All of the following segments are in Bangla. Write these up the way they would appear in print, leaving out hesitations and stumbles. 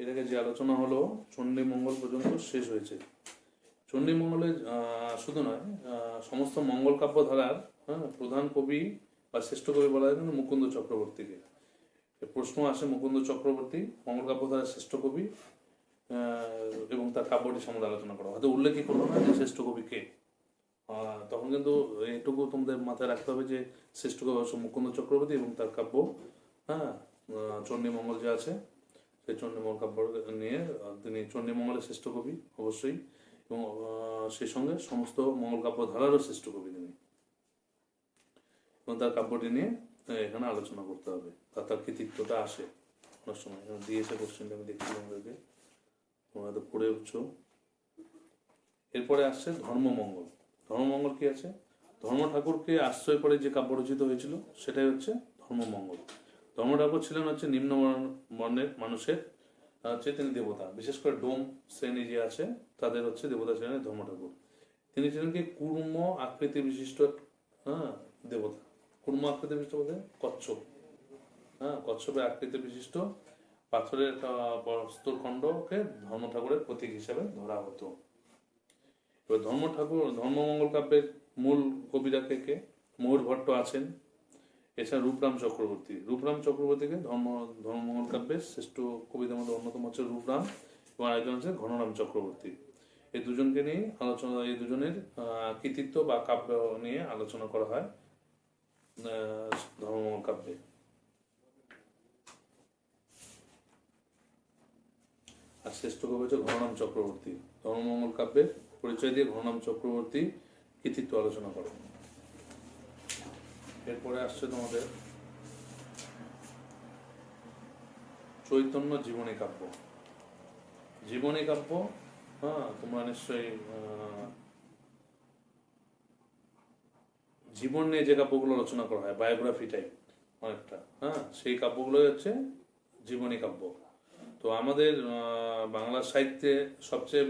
এর আগে যে আলোচনা হলো চণ্ডীমঙ্গল পর্যন্ত শেষ হয়েছে। চণ্ডীমঙ্গলে শুধু নয়, সমস্ত মঙ্গল কাব্য ধারার প্রধান কবি বা শ্রেষ্ঠ কবি বলা হয় কিন্তু মুকুন্দ চক্রবর্তীকে। প্রশ্ন আসে মুকুন্দ চক্রবর্তী মঙ্গল কাব্য ধারার শ্রেষ্ঠ কবি এবং তার কাব্যটি সম্বন্ধে আলোচনা করা, হয়তো উল্লেখই করলো না যে শ্রেষ্ঠ কবি কে। তখন কিন্তু এটুকু তোমাদের মাথায় রাখতে হবে যে শ্রেষ্ঠ কবি অবশ্য মুকুন্দ চক্রবর্তী এবং তার কাব্য চণ্ডীমঙ্গল যে আছে সেই চণ্ডীমঙ্গল কাব্য নিয়ে তিনি চণ্ডীমঙ্গলের শ্রেষ্ঠ কবি অবশ্যই, এবং সেই সঙ্গে সমস্ত মঙ্গল কাব্য ধারারও শ্রেষ্ঠ কবি তিনি, এবং তার কাব্যটি নিয়ে এখানে আলোচনা করতে হবে। তার কৃতিত্বটা আসে অনেক সময় দিয়েছে কোশ্চেনটা, আমি দেখছি তোমাদেরকে, তোমরা তো পড়ে উঠছো। এরপরে আসছে ধর্মমঙ্গল। ধর্মমঙ্গল কি আছে? ধর্ম ঠাকুরকে আশ্রয় করে যে কাব্য রচিত হয়েছিল সেটাই হচ্ছে ধর্মমঙ্গল। ধর্ম ঠাকুর ছিলেন হচ্ছে নিম্ন বর্ণের মানুষের তিনি দেবতা, বিশেষ করে ডোম শ্রেণী যে আছে তাদের হচ্ছে দেবতা ছিলেন ধর্ম ঠাকুর। তিনি ছিলেন কি কুর্ম আকৃতি বিশিষ্ট দেবতা। কুর্ম আকৃতি বিশিষ্ট বলতে কচ্ছপ, কচ্ছপের আকৃতি বিশিষ্ট পাথরের একটা প্রস্তরখণ্ডকে ধর্ম ঠাকুরের প্রতীক হিসাবে ধরা হতো। এবার ধর্মমঙ্গল কাব্যের মূল কবিরা কে? ময়ূর ভট্ট আছেন, এছাড়া রূপরাম চক্রবর্তী। রূপরাম চক্রবর্তীকে ধর্মমঙ্গল কাব্যের শ্রেষ্ঠ কবিদের মধ্যে অন্যতম হচ্ছে রূপরাম, এবং আরেকজন হচ্ছে ঘনরাম চক্রবর্তী। এই দুজনকে নিয়ে আলোচনা, এই দুজনের কৃতিত্ব বা কাব্য নিয়ে আলোচনা করা হয় ধর্মমঙ্গল কাব্যে। আর শ্রেষ্ঠ কবি হচ্ছে ঘনরাম চক্রবর্তী। ধর্মমঙ্গল কাব্যের পরিচয় দিয়ে ঘনরাম চক্রবর্তী কৃতিত্ব আলোচনা করে। এরপরে আসছে তোমাদের চৈতন্য জীবনী কাব্য। জীবনী কাব্য তোমরা নিশ্চয়ই জীবন নিয়ে যে কাব্যগুলো রচনা করা হয়, বায়োগ্রাফি টাইপ অনেকটা, সেই কাব্যগুলোই হচ্ছে জীবনী কাব্য। তো আমাদের বাংলা সাহিত্যে সবচেয়ে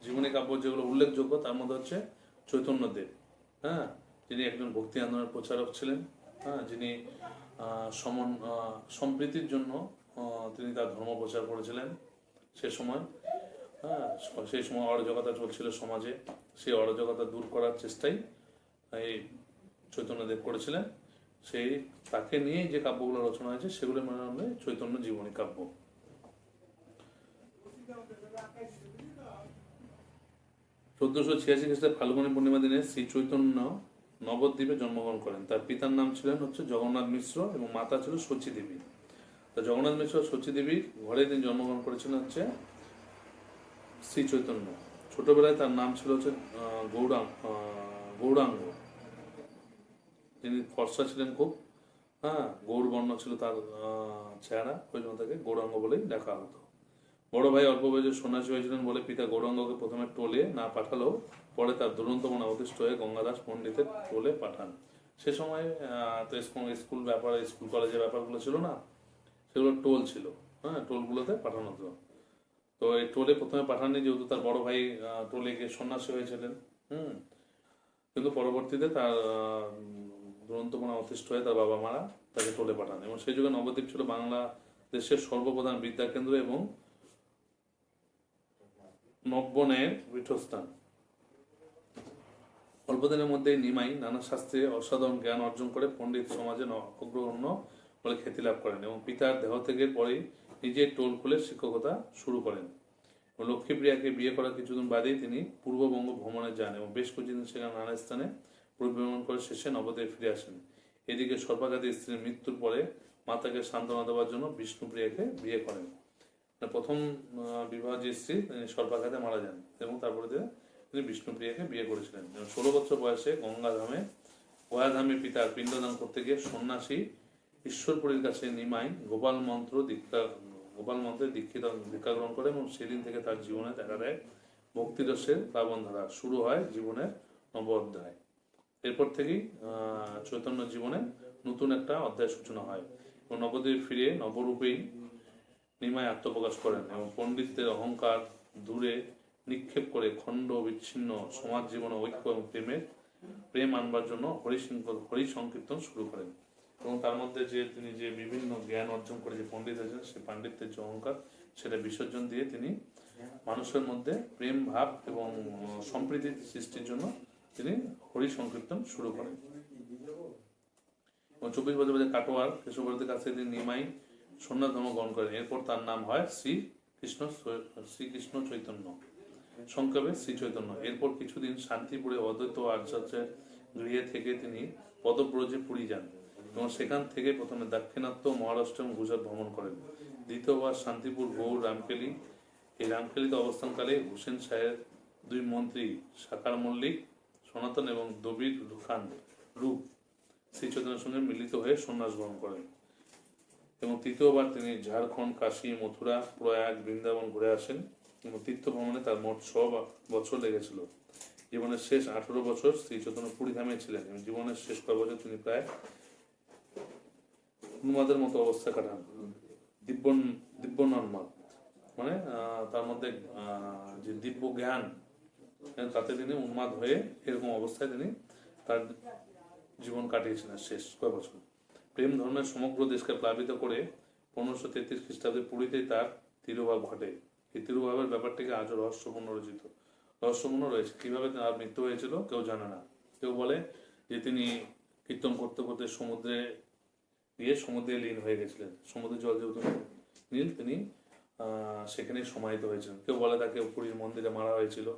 জীবনী কাব্য যেগুলো উল্লেখযোগ্য তার মধ্যে হচ্ছে চৈতন্যদেব, যিনি একজন ভক্তি আন্দোলনের প্রচারক ছিলেন, যিনি সম্প্রীতির জন্য তিনি তার ধর্ম প্রচার করেছিলেন। সেই সময় অরাজকতা চলছিল সমাজে, সেই অরাজকতা দূর করার চেষ্টাই এই চৈতন্যদেব করেছিলেন। তাকে নিয়ে যে কাব্যগুলো রচনা হয়েছে সেগুলো মনে হবে চৈতন্য জীবনী কাব্য। চোদ্দশো 86 খ্রিস্টাব্দে ফাল্গুনী পূর্ণিমা দিনে শ্রী চৈতন্য নবদ্বীপে জন্মগ্রহণ করেন। তার পিতার নাম ছিলেন হচ্ছে জগন্নাথ মিশ্র এবং মাতা ছিল শচী দেবী। তা জগন্নাথ মিশ্র শচী দেবীর ঘরে তিনি জন্মগ্রহণ করেছিলেন হচ্ছে শ্রী চৈতন্য। ছোটবেলায় তার নাম ছিল হচ্ছে গৌরাঙ্গ। তিনি ফর্সা ছিলেন খুব, গৌরবর্ণ ছিল তার চেহারা, ওই জন্য তাকে গৌরাঙ্গ বলেই ডাকা হতো। বড় ভাই অল্প বয়সে সন্ন্যাসী হয়েছিলেন বলে পিতা গৌরাঙ্গকে প্রথমে টোলে না পাঠালেও পরে তার দুরন্ত মনে অতিষ্ঠ হয়ে গঙ্গাদাস পণ্ডিতের টোলে পাঠান। সে সময় তো স্কুল কলেজের ব্যাপারগুলো ছিল না, সেগুলো টোল ছিল, টোলগুলোতে পাঠানো হতো। তো এই টোলে প্রথমে পাঠাননি, যেহেতু তার বড় ভাই টোলে গিয়ে সন্ন্যাসী হয়েছিলেন। কিন্তু পরবর্তীতে তার দুরন্ত মনে অতিষ্ঠ হয়ে তার বাবা মারা তাকে টোলে পাঠান, এবং সেই যুগে নবদ্বীপ ছিল বাংলাদেশের সর্বপ্রধান বিদ্যাকেন্দ্র এবং নব্যন্যায়ের পীঠস্থান। অল্পদিনের মধ্যেই নিমাই নানা শাস্ত্রে অসাধারণ জ্ঞান অর্জন করে পণ্ডিত সমাজে অগ্রগণ্য বলে খ্যাতি লাভ করেন, এবং পিতার দেহত্যাগের পরেই নিজে টোল খুলে শিক্ষকতা শুরু করেন। লক্ষ্মীপ্রিয়াকে বিয়ে করার কিছুদিন বাদেই তিনি পূর্ববঙ্গ ভ্রমণে যান এবং বেশ কিছুদিন সেখানে নানা স্থানে পরিভ্রমণ করে শেষে নবদ্বীপে ফিরে আসেন। এদিকে সর্বাঘাতী স্ত্রীর মৃত্যুর পরে মাতাকে সান্ত্বনা দেওয়ার জন্য বিষ্ণুপ্রিয়াকে বিয়ে করেন। প্রথম বিবাহ যে স্ত্রী তিনি সর্বাঘাতে মারা যান, এবং তারপরে তিনি বিষ্ণুপ্রিয়াকে বিয়ে করেছিলেন। 16 বছর বয়সে গয়াধামে পিতার পিণ্ডদান করতে গিয়ে সন্ন্যাসী ঈশ্বরপুরীর কাছে নিমাই গোপাল মন্ত্রে দীক্ষা গ্রহণ করে, এবং সেদিন থেকে তার জীবনে দেখা দেয় ভক্তিরসের প্লাবন ধারা, শুরু হয় জীবনের নব অধ্যায়। এরপর থেকেই চৈতন্য জীবনে নতুন একটা অধ্যায় সূচনা হয়, এবং নবদ্বীপে ফিরে নবরূপেই নিমাই আত্মপ্রকাশ করেন, এবং পণ্ডিতদের অহংকার দূরে নিক্ষেপ করে খণ্ড বিচ্ছিন্ন সমাজ জীবনে ঐক্য এবং প্রেম আনবার জন্য হরি সংকীর্তন শুরু করেন। এবং তার মধ্যে যে তিনি যে বিভিন্ন জ্ঞান অর্জন করে যে পণ্ডিত হয়েছেন, সেই পাণ্ডিত্যের যে অহংকার সেটা বিসর্জন দিয়ে তিনি মানুষের মধ্যে প্রেম ভাব এবং সম্প্রীতি সৃষ্টির জন্য তিনি হরি সংকীর্তন শুরু করেন। এবং 24 বছর বয়সে কাটোয়ার কেশবভারতীর কাছে তিনি নিমাই সন্ন্যাস ধর্ম গ্রহণ করেন। এরপর তার নাম হয় শ্রীকৃষ্ণ চৈতন্য, সংক্ষেপে শ্রী চৈতন্য। এরপর কিছুদিন শান্তিপুরে অদ্বৈত আচার্যের গৃহে থেকে তিনি পদব্রজে পুরী যান এবং সেখান থেকে প্রথমে দাক্ষিণাত্য, মহারাষ্ট্র এবং গুজরাট ভ্রমণ করেন। দ্বিতীয়বার শান্তিপুর, গৌড়, রামকেলি। এই রামকেলিতে অবস্থানকালে হুসেন শাহের 2 মন্ত্রী সাকার মল্লিক, সনাতন এবং দবির খান রূপ শ্রী চৈতন্যের সঙ্গে মিলিত হয়ে সন্ন্যাস গ্রহণ করেন। এবং তৃতীয়বার তিনি ঝাড়খণ্ড, কাশী, মথুরা, প্রয়াগ, বৃন্দাবন ঘুরে আসেন এবং তীর্থ ভ্রমণে তার মোট 6 বছর লেগেছিল। জীবনের শেষ 18 বছর শ্রী চৈতন্য পুরীধামে ছিলেন এবং জীবনের শেষ কয়েক বছর তিনি প্রায় উন্মাদের মতো অবস্থা কাটান। দিব্যন্মাদ মানে তার মধ্যে যে দিব্য জ্ঞান, তাতে তিনি উন্মাদ হয়ে এরকম অবস্থায় তিনি তার জীবন কাটিয়েছিলেন শেষ কয়েক বছর। প্রেম ধর্মের সমগ্র দেশকে প্লাবিত করে 1533 খ্রিস্টাব্দে পুরীতেই তার তিরোভাব ঘটে। এই তিরোভাবের ব্যাপারটিকে আজও রহস্যপূর্ণ রয়েছে। কিভাবে তার মৃত্যু হয়েছিল কেউ জানে না। কেউ বলে যে তিনি কীর্তন করতে করতে সমুদ্রে লীন হয়ে গেছিলেন। সমুদ্রের জল যেহেতু নীল, তিনি সেখানেই সমাহিত হয়েছিলেন। কেউ বলে তাকে পুরীর মন্দিরে মারা হয়েছিল।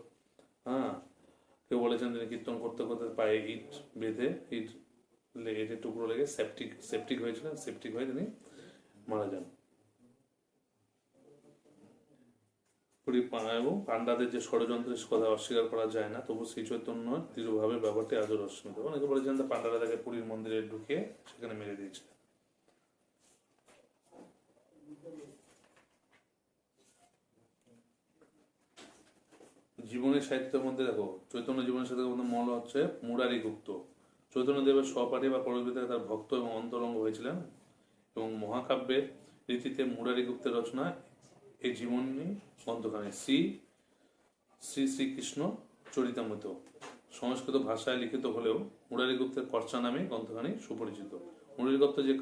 কেউ বলেছেন তিনি কীর্তন করতে করতে পায়ে ইট বেঁধে ইটের টুকরো লেগে সেপটিক হয়েছিলেন, সেপটিক হয়ে তিনি মারা যান। পুরী এবং পাণ্ডাদের যে ষড়যন্ত্রের কথা অস্বীকার করা যায় না, তবু শ্রী চৈতন্য তিরোভাবের ব্যাপারটি আজও রহস্যময়। অনেকে বলেছেন পাণ্ডারা তাকে পুরীর মন্দিরে ঢুকিয়ে সেখানে মেরে দিয়েছিলেন। জীবনী সাহিত্যের মধ্যে দেখো, চৈতন্য জীবনী সাহিত্যের মধ্যে মূল হচ্ছে মুরারি গুপ্ত। চৈতন্যদেবের সহপাঠী বা পরবর্তীতে তার ভক্ত এবং অন্তরঙ্গ হয়েছিলেন এবং মহাকাব্যের রীতিতে মুরারি গুপ্তের রচনা এই জীবনী গ্রন্থখানি শ্রীকৃষ্ণ চরিতামৃত সংস্কৃত ভাষায় লিখিত হলেও মুরারি গুপ্তের কর্চা নামে গ্রন্থখানি সুপরিচিত। মুরারি গুপ্ত যে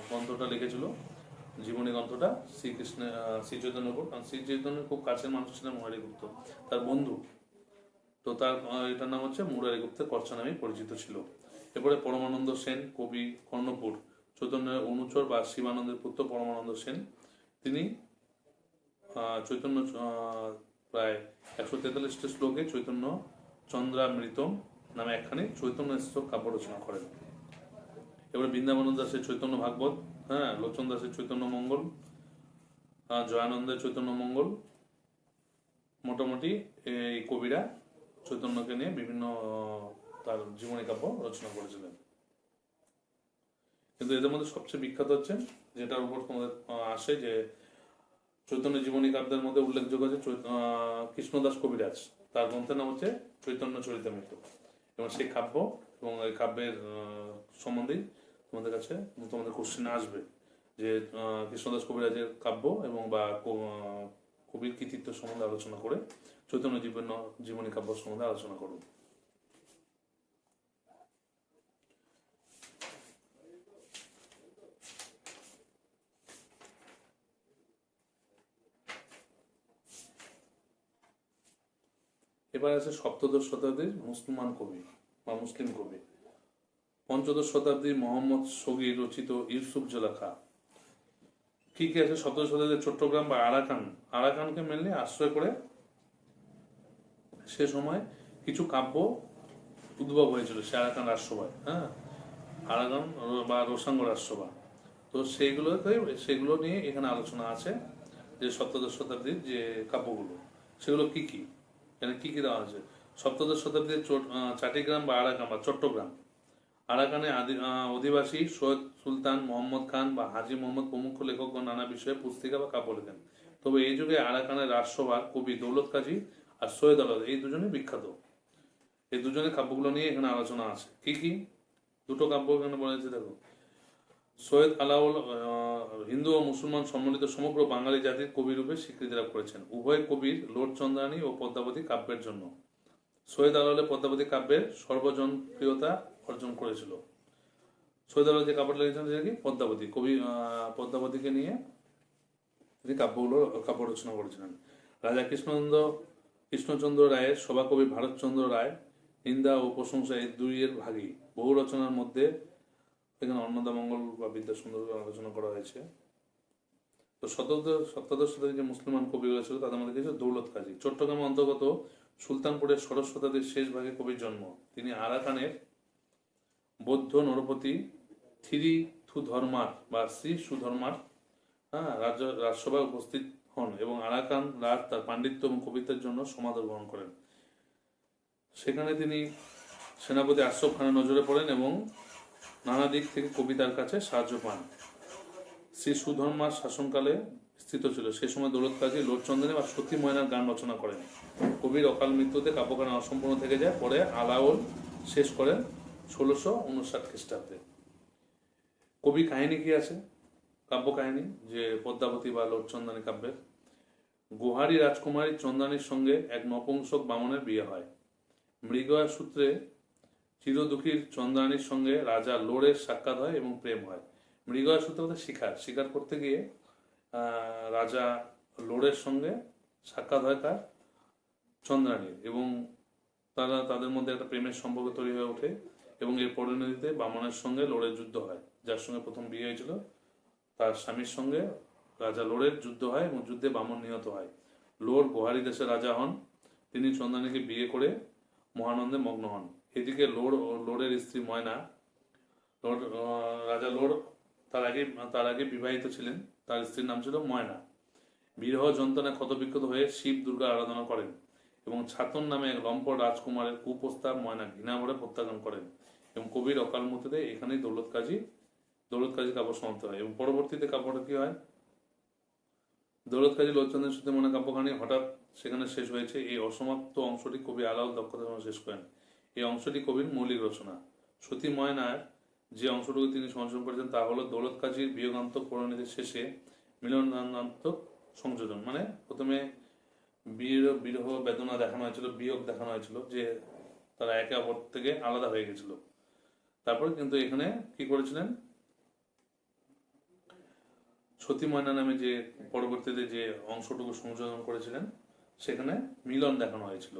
গ্রন্থটা লিখেছিল, জীবনী গ্রন্থটা শ্রী চৈতন্যের উপর, কারণ শ্রী চৈতন্যের খুব কাছের মানুষ ছিলেন মুরারি গুপ্ত, তার বন্ধু। তো তার এটার নাম হচ্ছে মুরারি গুপ্তের কর্চা নামে পরিচিত ছিল। এরপরে পরমানন্দ সেন, কবি কর্ণপুর, চৈতন্যের অনুচর বা শিবানন্দের পুত্র পরমানন্দ সেন, তিনি চৈতন্য প্রায় 143টি শ্লোকে চৈতন্য চন্দ্রামৃতম নামে একখানি চৈতন্য স্তব কাব্য রচনা করেন। এবারে বৃন্দাবনন্দ দাসের চৈতন্য ভাগবত, লোচন দাসের চৈতন্য মঙ্গল, জয়ানন্দের চৈতন্য মঙ্গল, মোটামুটি এই কবিরা চৈতন্যকে নিয়ে বিভিন্ন তার জীবনী কাব্য রচনা করেছিলেন। কিন্তু এদের মধ্যে সবচেয়ে বিখ্যাত হচ্ছে, যেটার উপর তোমাদের আসে, যে চৈতন্য জীবনী কাব্যের মধ্যে উল্লেখযোগ্য আছে কৃষ্ণদাস কবিরাজ, তার গ্রন্থের নাম হচ্ছে চৈতন্য চরিতামৃত। এবং সেই কাব্য এবং এই কাব্যের সম্বন্ধেই তোমাদের কাছে তোমাদের কোশ্চেন আসবে যে কৃষ্ণদাস কবিরাজের কাব্য এবং বা কবির কৃতিত্ব সম্বন্ধে আলোচনা করে চৈতন্য জীবনী কাব্য সম্বন্ধে আলোচনা করব। এবার আছে সপ্তদশ শতাব্দীর মুসলমান কবি বা মুসলিম কবি। পঞ্চদশ শতাব্দীর মোহাম্মদ শগি রচিত ইউসুফ জোলাখা। কি কি আছে? সপ্তদশ শতাব্দীর চট্টগ্রাম বা আরাকানকে মেনলি আশ্রয় করে সে সময় কিছু কাব্য উদ্ভব হয়েছিল সে আরাকান রাজসভায়, আরাকান বা রোসাঙ্গ রাজসভা। তো সেগুলো নিয়ে এখানে আলোচনা আছে, যে সপ্তদশ শতাব্দীর যে কাব্যগুলো সেগুলো কি কি, এখানে কি কি দেওয়া আছে। সপ্তদশ শতাব্দীর চাটিগ্রাম বা আরাকান বা চট্টগ্রাম, আরাকানে অধিবাসী সৈয়দ সুলতান মোহাম্মদ খান বা হাজি মোহাম্মদ প্রমুখ লেখকগণ নানা বিষয়ে পুস্তিকা বা কাব্য লেখেন। তবে এই যুগে আরাকানের রাজসভার কবি দৌলত কাজী আর সৈয়দ আলাদ, এই দুজনেই বিখ্যাত। এই দুজনের কাব্যগুলো নিয়ে এখানে আলোচনা আছে। কি কি দুটো কাব্য এখানে বলেছে দেখো। সৈয়দ আলাউল হিন্দু ও মুসলমান সম্মিলিত সমগ্র বাঙালি জাতির কবি রূপে স্বীকৃতি লাভ করেছেন। উভয় কবির লোট চন্দ্রাণী ও পদ্মাবতী কাব্যের জন্য। সৈয়দ আলাউলের পদ্মাবতী কাব্যের সর্বজনপ্রিয়তা অর্জন করেছিল। সৈয়দ আলাউল যে কাব্যটা লিখেছেন সেটা কি পদ্মাবতী, কবি পদ্মাবতীকে নিয়ে তিনি কাব্য রচনা করেছিলেন। রাজা কৃষ্ণচন্দ্র রায়ের সভাকবি ভারতচন্দ্র রায় নিন্দা ও প্রশংসা এই দুইয়ের ভাগী। বহু রচনার মধ্যে এখানে অন্নদামঙ্গল বা বিদ্যাসুন্দর আলোচনা করা হয়েছে। তো সপ্তদশ শতাব্দীর যে মুসলমান কবিগুলো ছিল তাদের মধ্যে কিছু দৌলত কাজী। চট্টগ্রামের অন্তর্গত সুলতানপুরের ষোড়শ শতাব্দীর শেষ ভাগে কবির জন্ম। তিনি আরাকানের বৌদ্ধ নরপতি থিরিথুধর্মার বা শ্রী সুধর্মার রাজসভায় উপস্থিত হন এবং আরাকান রাজ তার পাণ্ডিত্য এবং কবিতার জন্য সমাদর গ্রহণ করেন। সেখানে তিনি সেনাপতি আশরাফ খানের নজরে পড়েন এবং নানা দিক থেকে কবিতার কাছে সাহায্য পান। শ্রী সুধর্মার শাসনকালে স্থিত ছিল। সে সময় দৌলত কাজী লোটচন্দ্রী বা সতী ময়নার গান রচনা করেন। কবির অকাল মৃত্যুতে কাব্যগান অসম্পূর্ণ থেকে যায়। পরে আলাওল শেষ করেন 1659 খ্রিস্টাব্দে। কবি কাহিনী কি আছে? কাব্য কাহিনী যে পদ্মাবতী বা লোটচন্দানী কাব্যের গুহারি রাজকুমারী চন্দানীর সঙ্গে এক নপুংসক বামনের বিয়ে হয়। মৃগয়া সূত্রে চিরদুঃখীর চন্দ্রানীর সঙ্গে রাজা লোরের সাক্ষাৎ হয় এবং প্রেম হয়। মৃগয়া সূত্রে বলতে শিকার করতে গিয়ে রাজা লোরের সঙ্গে সাক্ষাৎ হয় তার চন্দ্রানীর এবং তাদের মধ্যে একটা প্রেমের সম্পর্ক তৈরি হয়ে ওঠে এবং এর পরিণতিতে বামনের সঙ্গে লোরের যুদ্ধ হয়। যার সঙ্গে প্রথম বিয়ে হয়েছিল তার স্বামীর সঙ্গে রাজা লোরের যুদ্ধ হয় এবং যুদ্ধে বামন নিহত হয়। লোর গোহারি দেশের রাজা হন। তিনি চন্দ্রানীকে বিয়ে করে মহানন্দে মগ্ন হন। এদিকে লোরের স্ত্রী ময়না, রাজা লোর তার আগে বিবাহিত ছিলেন। তার স্ত্রীর নাম ছিল ময়না। বিরহ যন্ত্রণায় ক্ষতবিক্ষত হয়ে শিব দুর্গা আরাধনা করেন এবং ছাতন নামে এক লম্পট রাজকুমারের কুপ্রস্তাব ময়না ঘৃণা ভরে প্রত্যাখ্যান করেন এবং কবির অকাল মৃত্যুতে এখানেই দৌলত কাজী কাব্য সমাপ্ত হয়। এবং পরবর্তীতে কাব্যটা কি হয়? দৌলত কাজী লোটচন্দ্রের সাথে মনে কাব্যখানি হঠাৎ সেখানে শেষ হয়েছে। এই অসমাপ্ত অংশটি কবি আলাউল দক্ষতার সঙ্গে শেষ করেন। এই অংশটি কবির মৌলিক রচনা। সতী ময়নার যে অংশটুকু তিনি সংযোজন করেছেন তা হলো দৌলত কাজীর বিয়োগান্তক পরিণতির শেষে মিলনান্তক সংযোজন। মানে প্রথমে বিরহ বেদনা দেখানো হয়েছিল, বিয়োগ দেখানো হয়েছিল যে তারা একে অপর থেকে আলাদা হয়ে গেছিল। তারপরে কিন্তু এখানে কি করেছিলেন? সতী ময়না নামে যে পরবর্তীতে যে অংশটুকু সংযোজন করেছিলেন সেখানে মিলন দেখানো হয়েছিল।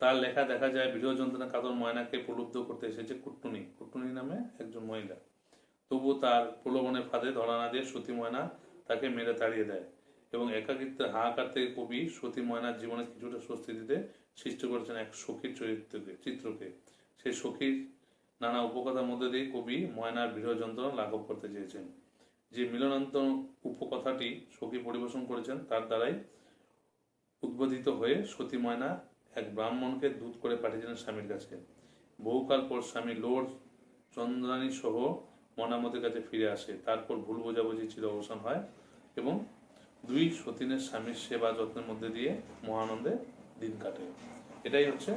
তার লেখা দেখা যায় বিরহ যন্ত্রণা কাতর ময়নাকে প্রলুব্ধ করতে এসেছে কুট্টুনি নামে একজন মহিলা। তবু তার প্রলোভনের ফাঁদে ধরা না দিয়ে সতী ময়না তাকে মেরে তাড়িয়ে দেয় এবং একাকিত্বের হাহাকার থেকে কবি সতী ময়নার জীবনে কিছুটা স্বস্তি দিতে সৃষ্টি করেছেন এক সখীর চিত্রকে। সেই সখীর নানা উপকথার মধ্যে দিয়ে কবি ময়নার বিরহ যন্ত্রণা লাঘব করতে চেয়েছেন। যে মিলনান্ত উপকথাটি সখী পরিবেশন করেছেন তার দ্বারাই উদ্বোধিত হয়ে সতী ময়না এক ব্রাহ্মণকে দূত করে পাঠিয়েছিলেন স্বামীর কাছে। বহুকাল পর স্বামী লোর চন্দ্রানী সহ ময়নামতির কাছে ফিরে আসে। তারপর ভুল বোঝাবুঝি চির অবসান হয় এবং দুই সতীনের স্বামীর সেবা যত্নের মধ্যে দিয়ে মহানন্দে দিন কাটে। এটাই হচ্ছে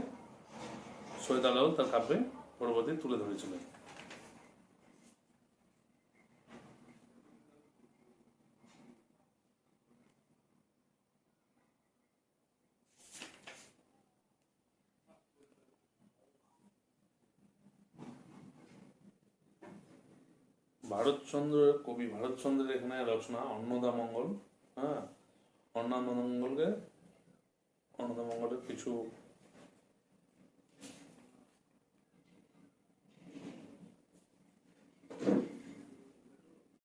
সৈয়দ আলাউল তার কাব্যে পরবর্তী তুলে ধরেছিলেন। কবি ভারতচন্দ্রের এখানে রচনা অন্নদামঙ্গল। অন্নদামঙ্গলের কিছু